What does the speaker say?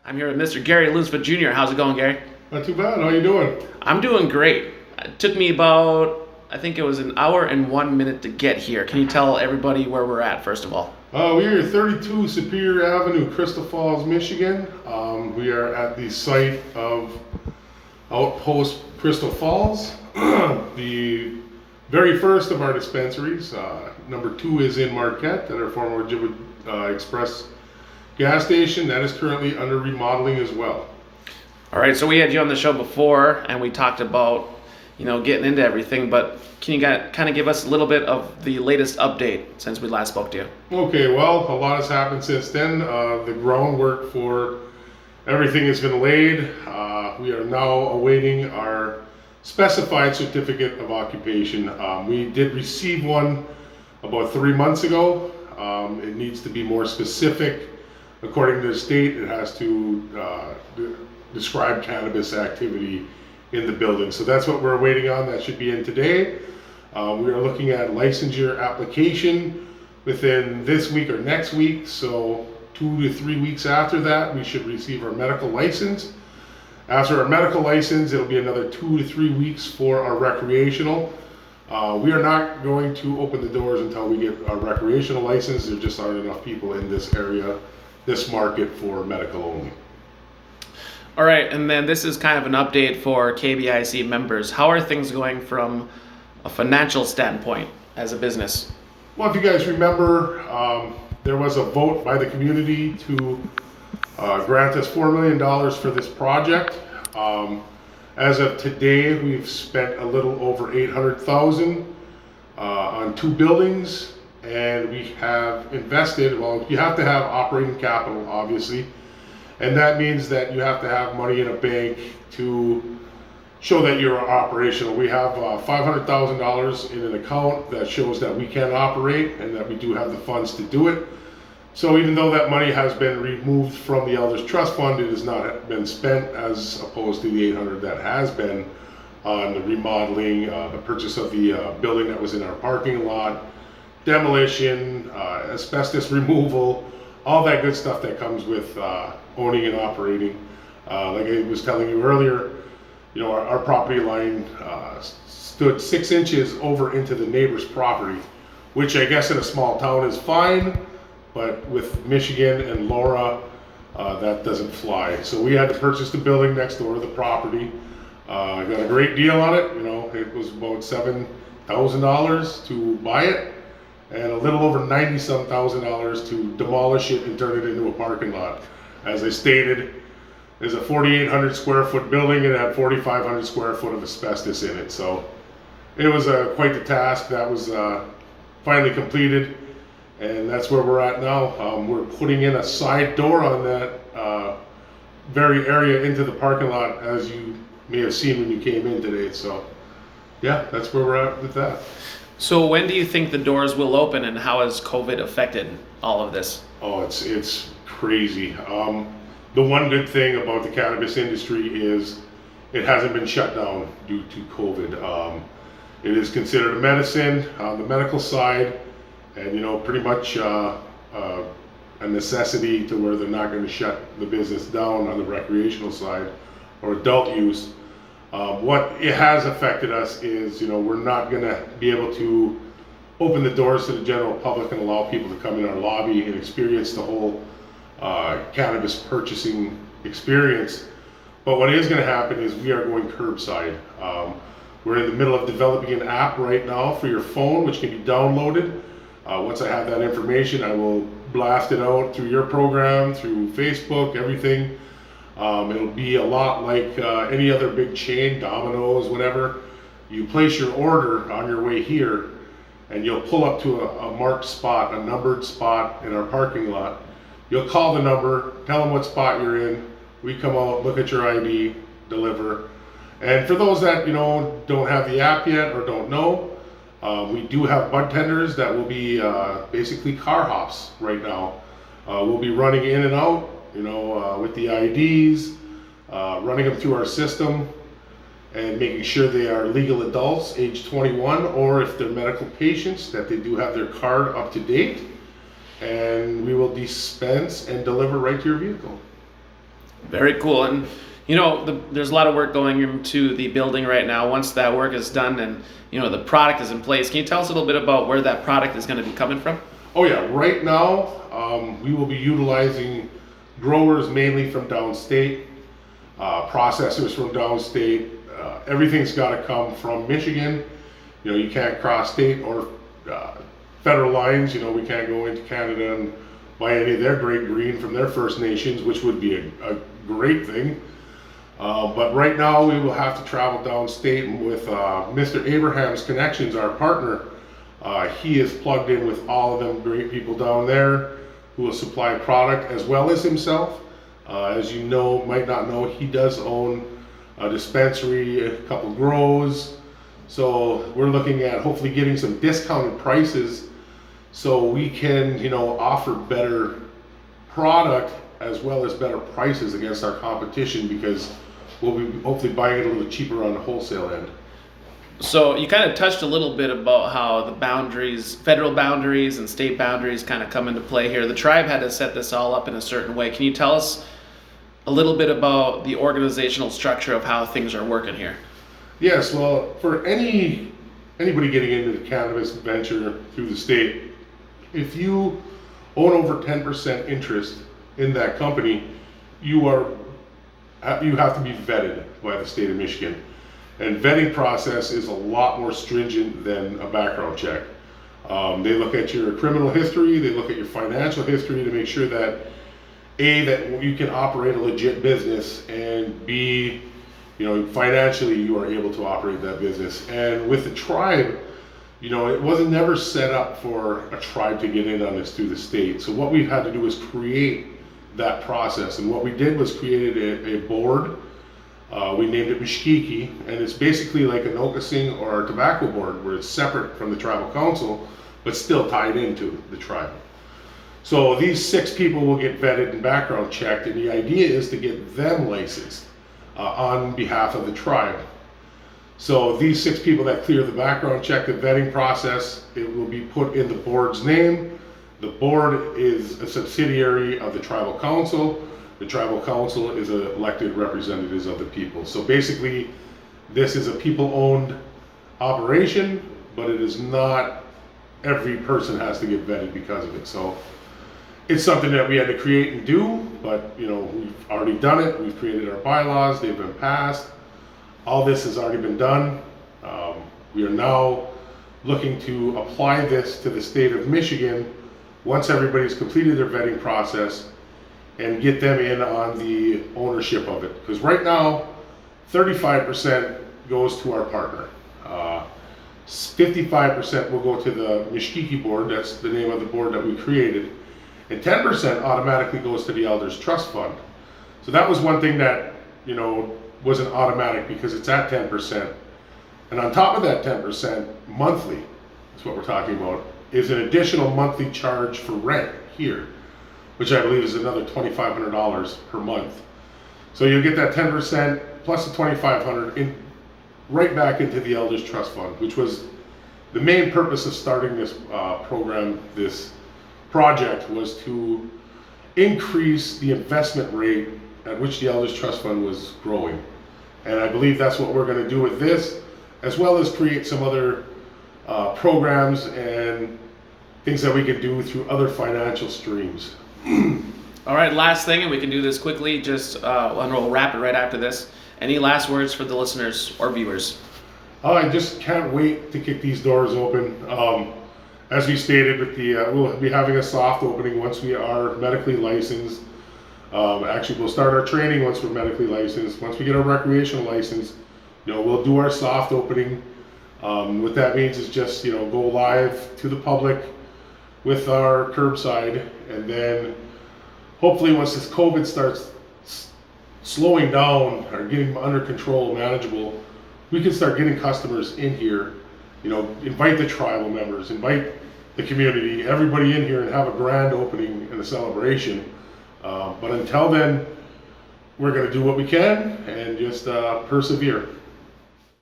I'm here with Mr. Gary Loonsfoot Jr. How's it going, Gary? Not too bad. How you doing? I'm doing great. It took me about, I think it was an hour and 1 minute to get here. Can you tell everybody where we're at, first of all? We're at 32 Superior Avenue, Crystal Falls, Michigan. We are at the site of Outpost-Crystal Falls, the very first of our dispensaries. Number 2 is in Marquette at our former Express gas station. That is currently under remodeling as well. All right, so we had you on the show before, and we talked about, getting into everything, but can you kind of give us a little bit of the latest update since we last spoke to you? Okay, well, a lot has happened since then. The groundwork for everything has been laid. We are now awaiting our specified certificate of occupation. We did receive one about 3 months ago. It needs to be more specific. According to the state, it has to describe cannabis activity in the building. So that's what we're waiting on. That should be in today. We are looking at licensure application within this week or next week. So 2 to 3 weeks after that, we should receive our medical license. After our medical license, it'll be another 2 to 3 weeks for our recreational. We are not going to open the doors until we get our recreational license. There just aren't enough people in this area, this market, for medical only. All right, and then this is kind of an update for KBIC members. How are things going from a financial standpoint as a business? Well, if you guys remember, there was a vote by the community to grant us $4 million for this project. As of today, we've spent a little over $800,000 on 2 buildings, and we have invested, well, you have to have operating capital, obviously, and that means that you have to have money in a bank to show that you're operational. We have $500,000 in an account that shows that we can operate and that we do have the funds to do it. So even though that money has been removed from the Elders Trust Fund, it has not been spent, as opposed to the $800 that has been on the remodeling, the purchase of the building that was in our parking lot, demolition, asbestos removal, all that good stuff that comes with owning and operating. Like I was telling you earlier, our property line stood 6 inches over into the neighbor's property, which I guess in a small town is fine, but with Michigan and Laura, that doesn't fly. So we had to purchase the building next door to the property. I got a great deal on it. It was about $7,000 to buy it, and a little over $90-some thousand to demolish it and turn it into a parking lot. As I stated, there's a 4,800 square foot building and it had 4,500 square foot of asbestos in it. So it was quite the task. That was finally completed, and that's where we're at now. We're putting in a side door on that very area into the parking lot, as you may have seen when you came in today. So yeah, that's where we're at with that. So when do you think the doors will open, and how has COVID affected all of this? Oh, it's crazy. The one good thing about the cannabis industry is it hasn't been shut down due to COVID. It is considered a medicine on the medical side, and pretty much a necessity to where they're not going to shut the business down on the recreational side or adult use. What it has affected us is, we're not going to be able to open the doors to the general public and allow people to come in our lobby and experience the whole cannabis purchasing experience. But what is going to happen is we are going curbside. We're in the middle of developing an app right now for your phone, which can be downloaded. Once I have that information, I will blast it out through your program, through Facebook, everything. It'll be a lot like any other big chain, Domino's, whatever. You place your order on your way here, and you'll pull up to a marked spot, a numbered spot in our parking lot. You'll call the number, tell them what spot you're in. We come out, look at your ID, deliver. And for those that don't have the app yet or don't know, we do have bud tenders that will be basically car hops right now. We'll be running in and out, with the IDs, running them through our system, and making sure they are legal adults, age 21, or if they're medical patients, that they do have their card up to date. And we will dispense and deliver right to your vehicle. Very cool. And there's a lot of work going into the building right now. Once that work is done and the product is in place, can you tell us a little bit about where that product is going to be coming from? Oh yeah, right now we will be utilizing growers mainly from downstate, processors from downstate. Everything's got to come from Michigan. You can't cross state or federal lines. We can't go into Canada and buy any of their great green from their First Nations, which would be a great thing. But right now we will have to travel downstate with Mr. Abraham's Connections, our partner. He is plugged in with all of them great people down there who will supply product as well as himself. As you might not know, he does own a dispensary, a couple grows. So we're looking at hopefully getting some discounted prices so we can, offer better product as well as better prices against our competition, because we'll be hopefully buying it a little cheaper on the wholesale end. So you kind of touched a little bit about how the boundaries, federal boundaries and state boundaries kind of come into play here. The tribe had to set this all up in a certain way. Can you tell us a little bit about the organizational structure of how things are working here? Yes, well, for anybody getting into the cannabis venture through the state, if you own over 10% interest in that company, you have to be vetted by the state of Michigan. And vetting process is a lot more stringent than a background check. They look at your criminal history, they look at your financial history to make sure that A, that you can operate a legit business, and B, financially you are able to operate that business. And with the tribe, it wasn't never set up for a tribe to get in on this through the state. So what we've had to do is create that process. And what we did was created a board. We named it Mishkiki, and it's basically like an Nokasing or a tobacco board where it's separate from the tribal council, but still tied into the tribe. So these 6 people will get vetted and background checked, and the idea is to get them licensed on behalf of the tribe. So these 6 people that clear the background check, the vetting process, it will be put in the board's name. The board is a subsidiary of the tribal council. The tribal council is elected representatives of the people. So basically, this is a people-owned operation, but it is not every person has to get vetted because of it. So it's something that we had to create and do, but we've already done it. We've created our bylaws, they've been passed. All this has already been done. We are now looking to apply this to the state of Michigan once everybody's completed their vetting process, and get them in on the ownership of it. Because right now, 35% goes to our partner. 55% will go to the Mishkiki board, that's the name of the board that we created, and 10% automatically goes to the Elders Trust Fund. So that was one thing that, wasn't automatic because it's at 10%. And on top of that 10%, monthly, that's what we're talking about, is an additional monthly charge for rent here, which I believe is another $2,500 per month. So you'll get that 10% plus the $2,500 right back into the Elders Trust Fund, which was the main purpose of starting this program, this project, was to increase the investment rate at which the Elders Trust Fund was growing. And I believe that's what we're going to do with this, as well as create some other programs and things that we can do through other financial streams. All right, last thing, and we can do this quickly, and we'll wrap it right after this. Any last words for the listeners or viewers? I just can't wait to kick these doors open. As we stated, we'll be having a soft opening once we are medically licensed. Actually, we'll start our training once we're medically licensed. Once we get our recreational license, we'll do our soft opening. What that means is just, go live to the public with our curbside, and then hopefully once this COVID starts slowing down or getting under control, manageable, we can start getting customers in here, invite the tribal members, invite the community, everybody in here, and have a grand opening and a celebration. But until then, we're going to do what we can and just persevere.